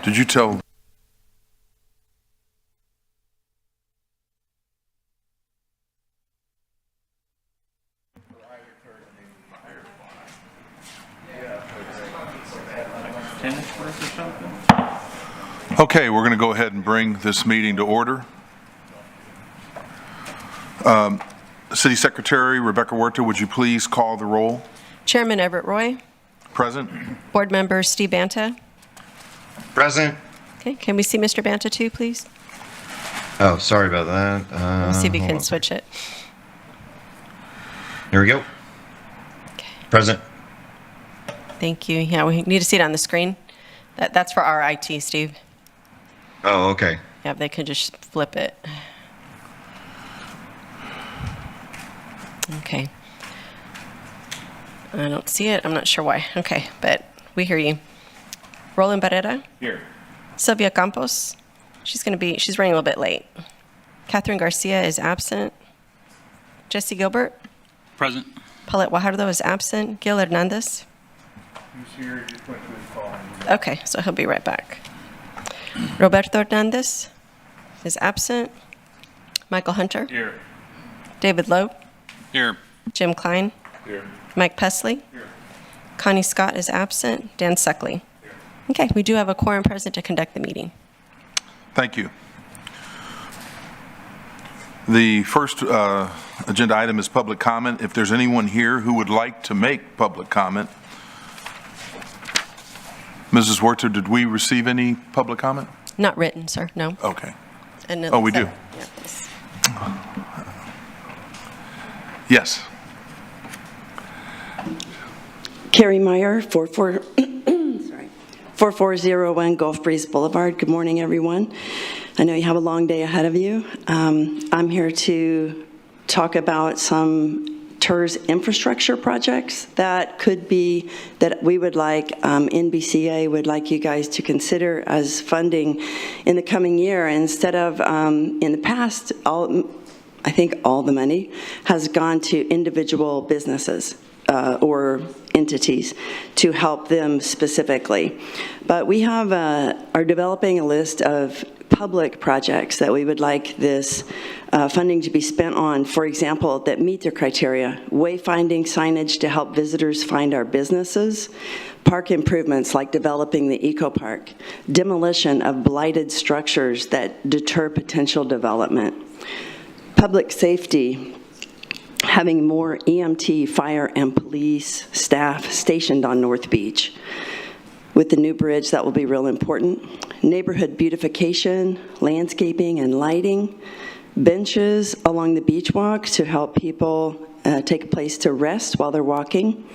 Did you tell? Okay, we're going to go ahead and bring this meeting to order. City Secretary Rebecca Huerta, would you please call the roll? Chairman Everett Roy. Present. Board Member Steve Banta. Present. Okay, can we see Mr. Banta too, please? Oh, sorry about that. Let's see if we hold can on. switch it. Here we go. Okay, Present. thank you. Yeah, we need to see it on the screen. That's for our IT, Steve. Oh, okay. Yeah, if they could just flip it. Okay. I don't see it. I'm not sure why. Okay, but we hear you. Roland Barrera. Here. Sylvia Campos. She's running a little bit late. Catherine Garcia is absent. Jesse Gilbert. Present. Paulette Guajardo is absent. Gil Hernandez. He's here. Just went to his call. Okay, so he'll be right back. Roberto Hernandez is absent. Michael Hunter. Here. David Loeb. Here. Jim Klein. Here. Mike Pesley. Here. Connie Scott is absent. Dan Suckley. Okay, we do have a quorum present to conduct the meeting. Thank you. The first agenda item is public comment. If there's anyone here who would like to make public comment. Mrs. Huerta, did we receive any public comment? Not written, sir, no. Okay. And Oh, we do? Yeah, please. Yes. Carrie Meyer, 4401 Gulf Breeze Boulevard. Good morning, everyone. I know you have a long day ahead of you. I'm here to talk about some TERS infrastructure projects that we would like, NBCA would like you guys to consider as funding in the coming year. Instead of, in the past, I think all the money has gone to individual businesses or entities to help them specifically. But we are developing a list of public projects that we would like this funding to be spent on, for example, that meet their criteria. Wayfinding signage to help visitors find our businesses, park improvements like developing the eco park, demolition of blighted structures that deter potential development, public safety, having more EMT, fire, and police staff stationed on North Beach. With the new bridge, that will be real important. Neighborhood beautification, landscaping and lighting, benches along the beach walk to help people take a place to rest while they're walking,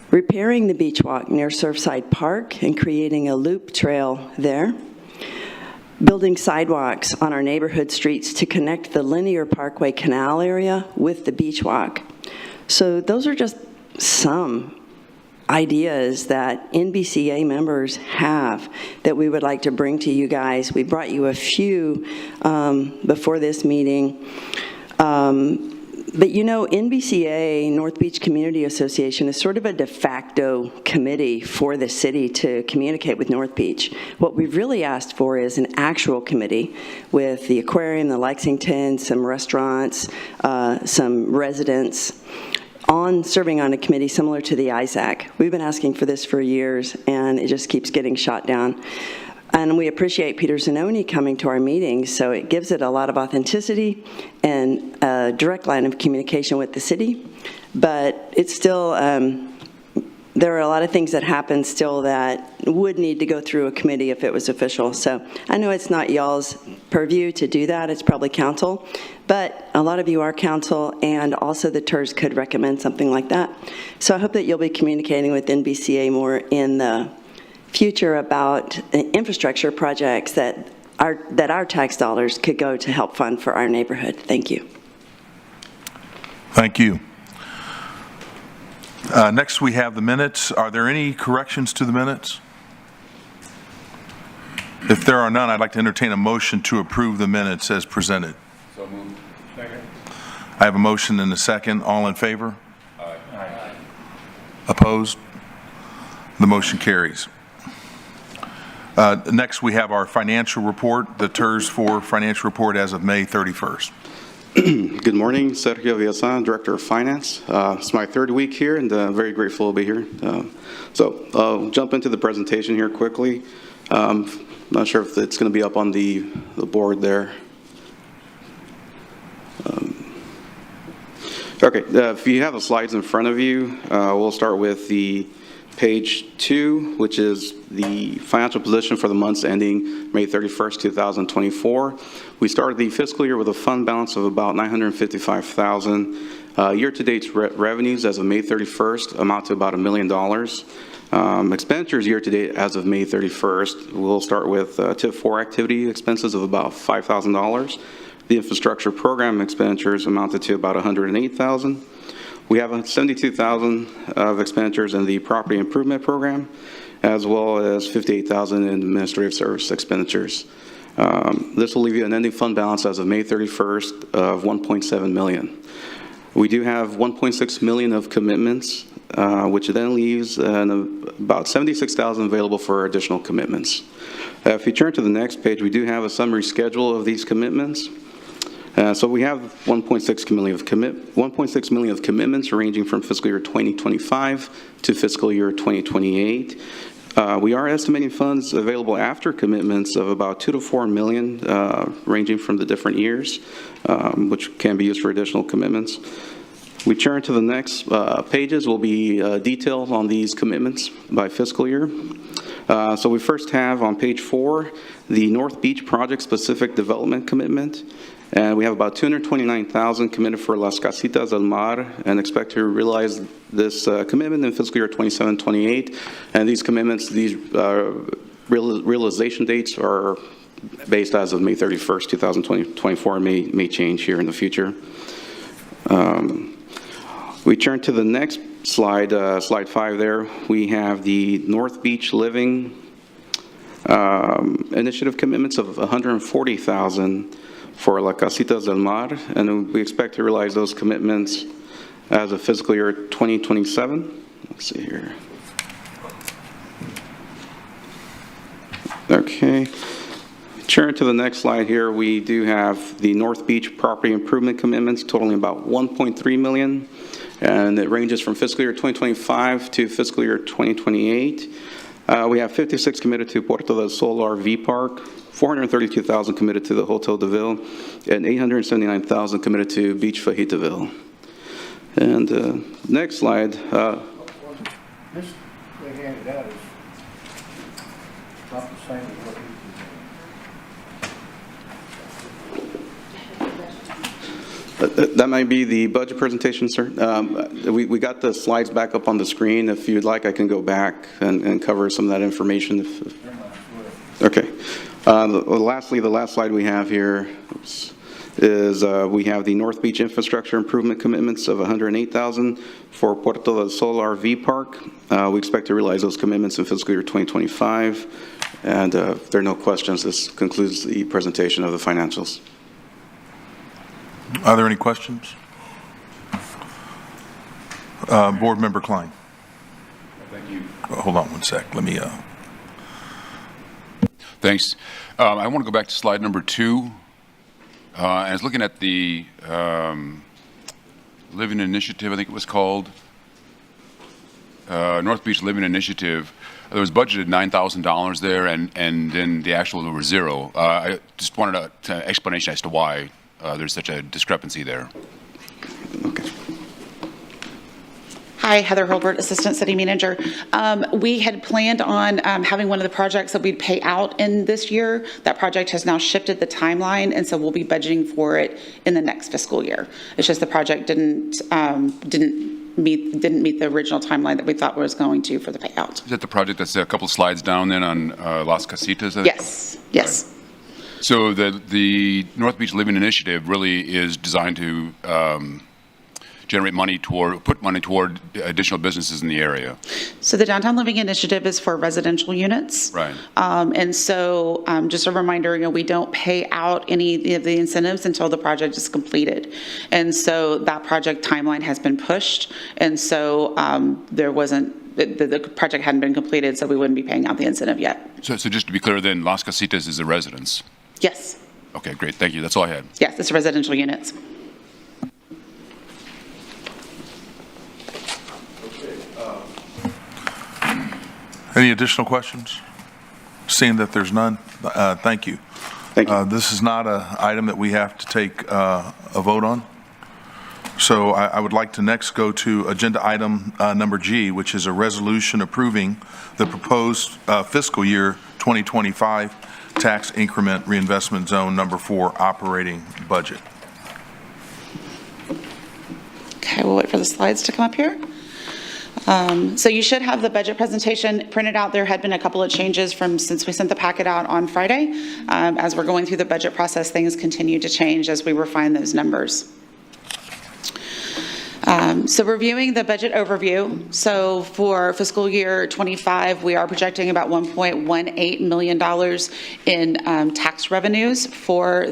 repairing the beach walk near Surfside Park and creating a loop trail there, building sidewalks on our neighborhood streets to connect the Linear Parkway Canal area with the beach walk. So those are just some ideas that NBCA members have that we would like to bring to you guys. We brought you a few before this meeting. But you know, NBCA, North Beach Community Association, is sort of a de facto committee for the city to communicate with North Beach. What we've really asked for is an actual committee with the aquarium, the Lexington, some restaurants, some residents, serving on a committee similar to the ISAC. We've been asking for this for years, and it just keeps getting shot down. And we appreciate Peter Zanoni coming to our meetings, so it gives it a lot of authenticity and a direct line of communication with the city. But it's still, there are a lot of things that happen still that would need to go through a committee if it was official. So I know it's not y'all's purview to do that, it's probably council, but a lot of you are council, and also the TERS could recommend something like that. So I hope that you'll be communicating with NBCA more in the future about infrastructure projects that our tax dollars could go to help fund for our neighborhood. Thank you. Thank you. Next, we have the minutes. Are there any corrections to the minutes? If there are none, I'd like to entertain a motion to approve the minutes as presented. So moved. Second. I have a motion and a second. All in favor? Aye. Opposed? The motion carries. Next, we have our financial report, the TERS 4 financial report as of May 31st. Good morning, Sergio Villasan, Director of Finance. It's my third week here, and very grateful to be here. So I'll jump into the presentation here quickly. Not sure if it's going to be up on the board there. Okay, if you have the slides in front of you, we'll start with the page 2, which is the financial position for the months ending May 31st, 2024. We started the fiscal year with a fund balance of about $955,000. Year-to-date revenues as of May 31st amount to about $1 million. Expenditures year-to-date as of May 31st, we'll start with TIP 4 activity expenses of about $5,000. The infrastructure program expenditures amounted to about $108,000. We have $72,000 of expenditures in the property improvement program, as well as $58,000 in administrative service expenditures. This will leave you an ending fund balance as of May 31st of $1.7 million. We do have $1.6 million of commitments, which then leaves about $76,000 available for additional commitments. If you turn to the next page, we do have a summary schedule of these commitments. So we have $1.6 million of commitments ranging from fiscal year 2025 to fiscal year 2028. We are estimating funds available after commitments of about $2 to $4 million, ranging from the different years, which can be used for additional commitments. We turn to the next pages will be details on these commitments by fiscal year. So we first have on page 4 the North Beach project specific development commitment. And we have about $229,000 committed for Las Casitas del Mar and expect to realize this commitment in fiscal year 27-28. And these commitments, these realization dates are based as of May 31st, 2024, may change here in the future. We turn to the next slide, slide 5 there. We have the North Beach Living initiative commitments of $140,000 for Las Casitas del Mar, and we expect to realize those commitments as of fiscal year 2027. Let's see here. Okay. Turn to the next slide here. We do have the North Beach property improvement commitments totaling about $1.3 million, and it ranges from fiscal year 2025 to fiscal year 2028. We have 56 committed to Puerto del Sol RV Park, $432,000 committed to the Hotel de Ville, and $879,000 committed to Beach Fajitaville. And next slide. This they handed out is not the same as what That might be the budget presentation, sir. We got the slides back up on the screen. If you'd like, I can go back and cover some of that information. Okay. Lastly, the last slide we have here is we have the North Beach infrastructure improvement commitments of $108,000 for Puerto del Sol RV Park. We expect to realize those commitments in fiscal year 2025. And if there are no questions, this concludes the presentation of the financials. Are there any questions? Board Member Klein. Thank you. Hold on one sec. Let me. Thanks. I want to go back to slide number 2. I was looking at the Living Initiative, I think it was called. North Beach Living Initiative. There was budgeted $9,000 there, and then the actual was $0. I just wanted an explanation as to why there's such a discrepancy there. Okay. Hi, Heather Hurlbert, Assistant City Manager. We had planned on having one of the projects that we'd pay out in this year. That project has now shifted the timeline, and so we'll be budgeting for it in the next fiscal year. It's just the project didn't meet the original timeline that we thought was going to for the payout. Is that the project that's a couple of slides down then on Las Casitas? Yes, yes. Right. So the North Beach Living Initiative really is designed to put money toward additional businesses in the area. So the Downtown Living Initiative is for residential units. Right. And so just a reminder, we don't pay out any of the incentives until the project is completed. And so that project timeline has been pushed. And so there wasn't the project hadn't been completed, so we wouldn't be paying out the incentive yet. So just to be clear then, Las Casitas is a residence? Yes, Okay, great, thank you, that's all I had. yes, it's residential units. Any additional questions? Seeing that there's none, thank you. Thank you. This is not an item that we have to take a vote on. So I would like to next go to agenda item number G, which is a resolution approving the proposed fiscal year 2025 tax increment reinvestment zone number 4 operating budget. Okay, we'll wait for the slides to come up here. So you should have the budget presentation printed out. There had been a couple of changes since we sent the packet out on Friday. As we're going through the budget process, things continue to change as we refine those numbers. So reviewing the budget overview, so for fiscal year 25, we are projecting about $1.18 million in tax revenues for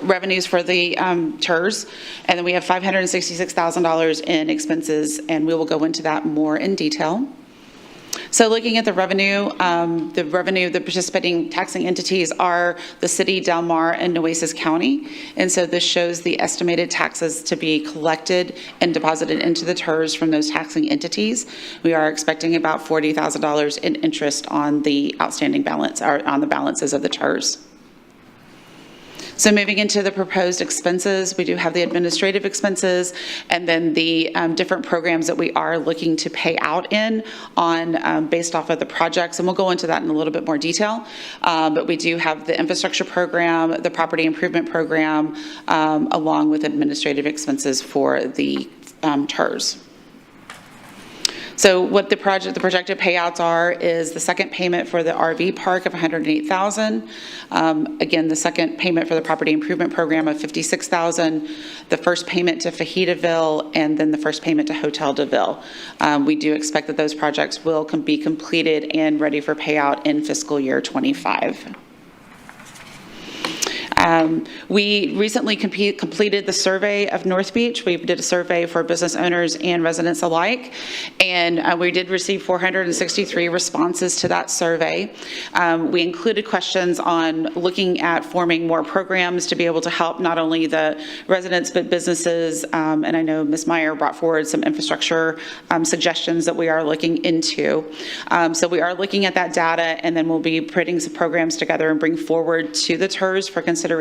revenues for the TERS, and then we have $566,000 in expenses, and we will go into that more in detail. So looking at the revenue, the participating taxing entities are the city, Del Mar, and Nueces County. And so this shows the estimated taxes to be collected and deposited into the TERS from those taxing entities. We are expecting about $40,000 in interest on the outstanding balance, or on the balances of the TERS. So moving into the proposed expenses, we do have the administrative expenses and then the different programs that we are looking to pay out on based off of the projects. And we'll go into that in a little bit more detail. But we do have the infrastructure program, the property improvement program, along with administrative expenses for the TERS. So what the projected payouts are is the second payment for the RV park of $108,000. Again, the second payment for the property improvement program of $56,000. The first payment to Fajitaville, and then the first payment to Hotel de Ville. We do expect that those projects will be completed and ready for payout in fiscal year 25. We recently completed the survey of North Beach. We did a survey for business owners and residents alike, and we did receive 463 responses to that survey. We included questions on looking at forming more programs to be able to help not only the residents but businesses, and I know Ms. Meyer brought forward some infrastructure suggestions that we are looking into. So we are looking at that data, and then we'll be putting some programs together and bring forward to the TERS for consideration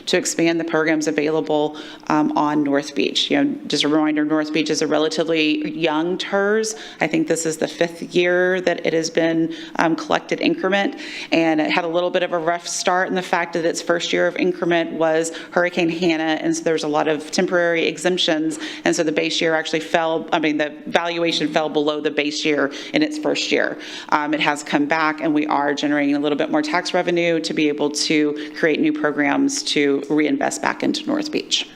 to expand the programs available on North Beach. You know, just a reminder, North Beach is a relatively young TERS. I think this is the 5th year that it has been collected increment, and it had a little bit of a rough start in the fact that its first year of increment was Hurricane Hannah, and so there's a lot of temporary exemptions, and so the base year actually fell, the valuation fell below the base year in its first year. It has come back, and we are generating a little bit more tax revenue to be able to create new programs to reinvest back into North Beach.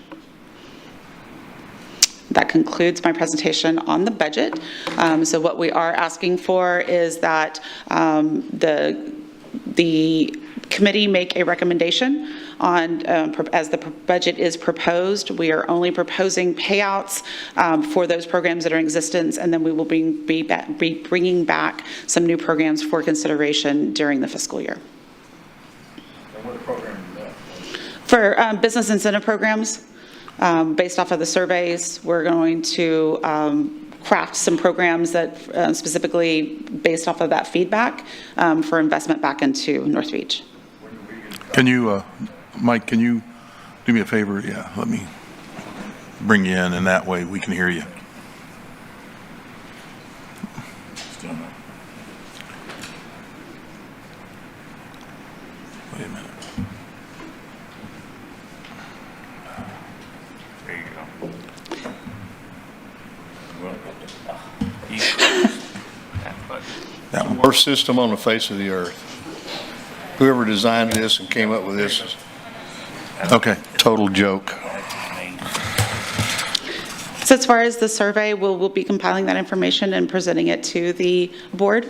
That concludes my presentation on the budget. So what we are asking for is that the committee make a recommendation on, as the budget is proposed. We are only proposing payouts for those programs that are in existence, and then we will be bringing back some new programs for consideration during the fiscal year. And what program is that? For business incentive programs, based off of the surveys, we're going to craft some programs that specifically based off of that feedback for investment back into North Beach. Can you, Mike, can you do me a favor? Yeah, let me bring you in, and that way we can hear you. Still not. Wait a minute. There you go. That one. Worst system on the face of the earth. Whoever designed this and came up with this is Okay. total joke. So as far as the survey, we'll be compiling that information and presenting it to the board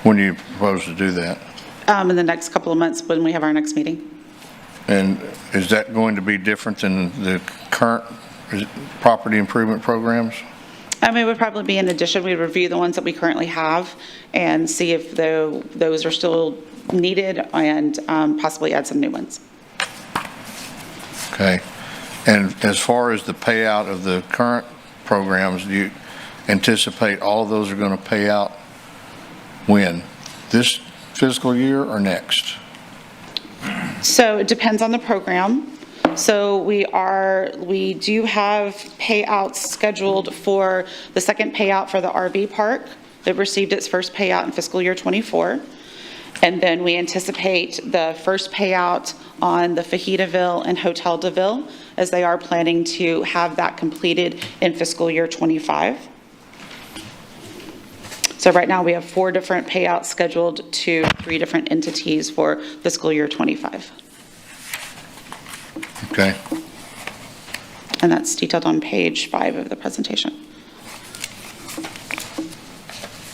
When do you propose to do that? in the next couple of months when we have our next meeting. And is that going to be different than the current property improvement programs? It would probably be in addition, we'd review the ones that we currently have and see if those are still needed and possibly add some new ones. Okay. And as far as the payout of the current programs, do you anticipate all of those are going to pay out when? This fiscal year or next? So it depends on the program. So we do have payouts scheduled for the second payout for the RV park. It received its first payout in fiscal year '24. And then we anticipate the first payout on the Fajitaville and Hotel DeVille, as they are planning to have that completed in fiscal year '25. So right now we have 4 different payouts scheduled to 3 different entities for fiscal year '25. Okay. And that's detailed on page 5 of the presentation.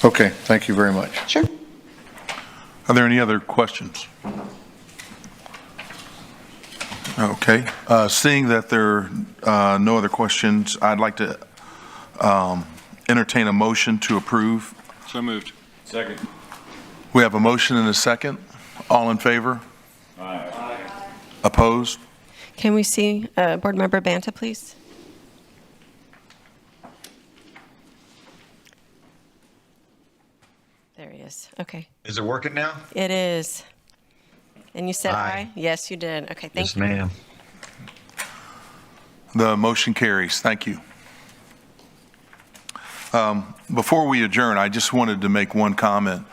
Okay, thank you very much. Sure. Are there any other questions? Okay. Seeing that there are no other questions, I'd like to entertain a motion to approve. So moved. Second. We have a motion and a second. All in favor? Aye. Opposed? Can we see Board Member Banta, please? There he is. Okay. Is it working now? It is. And you said Aye. aye? Yes, you did. Okay, thank Yes, you. ma'am. The motion carries. Thank you. Before we adjourn, I just wanted to make one comment.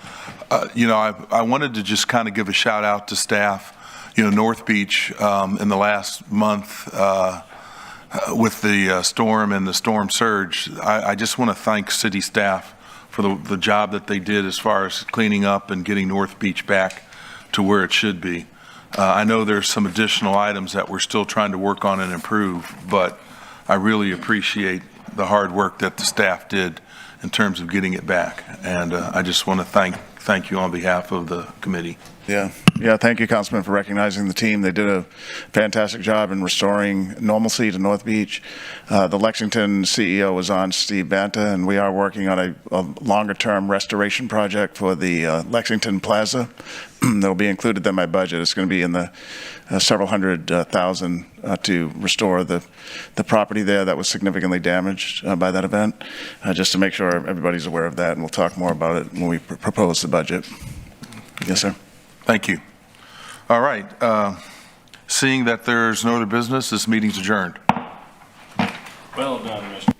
I wanted to just kind of give a shout out to staff. North Beach in the last month with the storm and the storm surge, I just want to thank city staff for the job that they did as far as cleaning up and getting North Beach back to where it should be. I know there's some additional items that we're still trying to work on and improve, but I really appreciate the hard work that the staff did in terms of getting it back. And I just want to thank you on behalf of the committee. Yeah, thank you, Councilman, for recognizing the team. They did a fantastic job in restoring normalcy to North Beach. The Lexington CEO was on, Steve Banta, and we are working on a longer-term restoration project for the Lexington Plaza. That'll be included in my budget. It's going to be in the several hundred thousand to restore the property there that was significantly damaged by that event, just to make sure everybody's aware of that, and we'll talk more about it when we propose the budget. Yes, sir. Thank you. All right. Seeing that there's no other business, this meeting's adjourned. Well done, Mr.